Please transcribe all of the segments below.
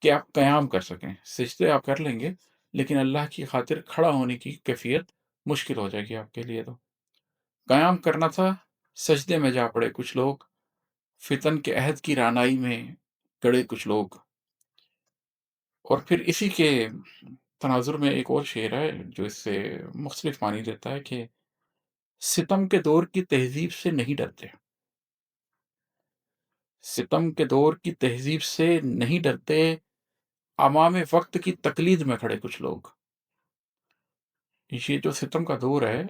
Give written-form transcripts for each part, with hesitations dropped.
कि आप क़याम कर सकें। सिजदे आप कर लेंगे, लेकिन अल्लाह की खातिर खड़ा होने की कैफ़ियत मुश्किल हो जाएगी आपके लिए तो। क़याम करना था, सजदे में जा पड़े कुछ लोग, फ़ितन के अहद की रानाई में गड़े कुछ लोग। और फिर इसी के तनाज़ुर में एक और शेर है, जो इससे मुख्तलिफ मानी देता है कि सितम के दौर की तहज़ीब से नहीं डरते। सितम के दौर की तहज़ीब से नहीं डरते, अवाम वक़्त की तक़लीद में खड़े कुछ लोग। ये जो सितम का दौर है,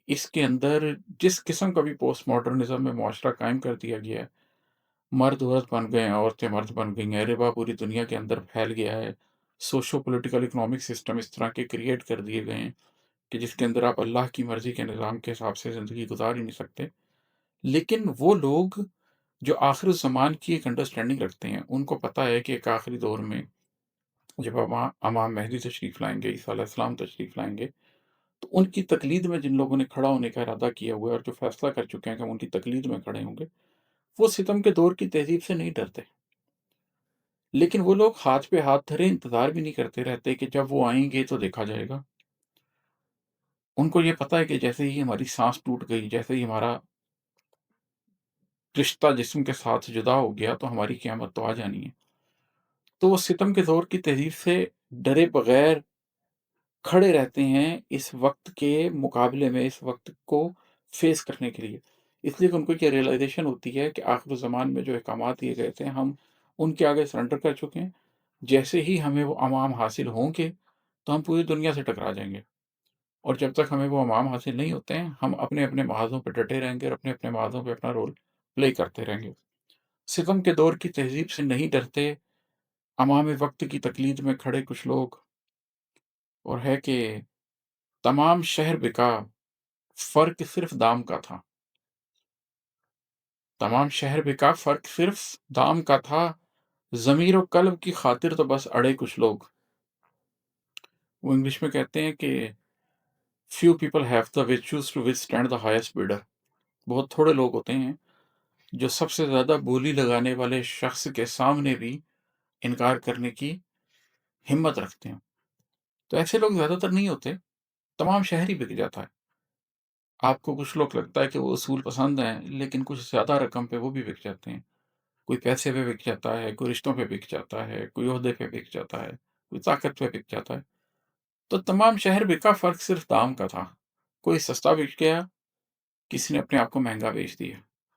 इसके अंदर जिस किस्म का भी पोस्ट मॉडर्निज़्म में मुआशरा कायम कर दिया गया है, मर्द औरत बन गए हैं, औरतें मर्द बन गई हैं, रिबा पूरी दुनिया के अंदर फैल गया है, सोशो पॉलिटिकल इकोनॉमिक सिस्टम इस तरह के क्रिएट कर दिए गए हैं कि जिसके अंदर आप अल्लाह की मर्ज़ी के निज़ाम के हिसाब से ज़िंदगी गुज़ार ही नहीं सकते। लेकिन वो लोग जो आखिर-उज़्ज़मान की एक अंडरस्टैंडिंग रखते हैं, उनको पता है कि एक आखिरी दौर में जब इमाम मेहदी तशरीफ़ लाएँगे, ईसा अलैहिस्सलाम तशरीफ़ लाएँगे, तो उनकी तक़लीद में जिन लोगों ने खड़ा होने का इरादा किया हुआ है और जो फ़ैसला कर चुके हैं कि हम उनकी तक़लीद में खड़े होंगे, वो सितम के दौर की तहज़ीब से नहीं डरते। लेकिन वो लोग हाथ पे हाथ धरे इंतज़ार भी नहीं करते रहते कि जब वो आएँगे तो देखा जाएगा। उनको ये पता है कि जैसे ही हमारी साँस टूट गई, जैसे ही हमारा रिश्ता जिस्म के साथ जुदा हो गया, तो हमारी क़यामत तो आ जानी है। तो वो सितम के दौर की तहज़ीब से डरे बगैर खड़े रहते हैं इस वक़्त के मुकाबले में, इस वक़्त को फ़ेस करने के लिए। इसलिए कि उनको ये रियलाइज़ेशन होती है कि आखिर-ज़मान में जो अहकामात दिए गए थे, हम उनके आगे सरेंडर कर चुके हैं। जैसे ही हमें वो अवाम हासिल होंगे, तो हम पूरी दुनिया से टकरा जाएँगे। और जब तक हमें वो अवाम हासिल नहीं होते हैं, हम अपने-अपने महाज़ों पे डटे रहेंगे और अपने-अपने महाज़ों पे अपना रोल प्ले करते रहेंगे। सितम के दौर की तहज़ीब से नहीं डरते, अवाम वक़्त की तक़लीद में खड़े कुछ लोग। और है कि तमाम शहर बिका, फ़र्क सिर्फ़ दाम का था। तमाम शहर बिका, फ़र्क सिर्फ़ दाम का था, ज़मीर और क़ल्ब की ख़ातिर तो बस अड़े कुछ लोग। वो इंग्लिश में कहते हैं कि few people have the virtues to withstand the highest bidder. बहुत थोड़े लोग होते हैं, जो सबसे ज़्यादा बोली लगाने वाले शख़्स के सामने भी इनकार करने की हिम्मत रखते हैं। तो ऐसे लोग ज़्यादातर नहीं होते, तमाम शहर ही बिक जाता है। आपको कुछ लोग लगता है कि वो उसूल पसंद हैं, लेकिन कुछ ज़्यादा रकम पे वो भी बिक जाते हैं। कोई पैसे पे बिक जाता है, कोई रिश्तों पे बिक जाता है, कोई ओहदे पे बिक जाता है, कोई ताकत पे बिक जाता है। तो तमाम शहर बिका, फ़र्क सिर्फ़ दाम का था। कोई सस्ता बिक गया, किसी ने अपने आप को महँगा बेच दिया।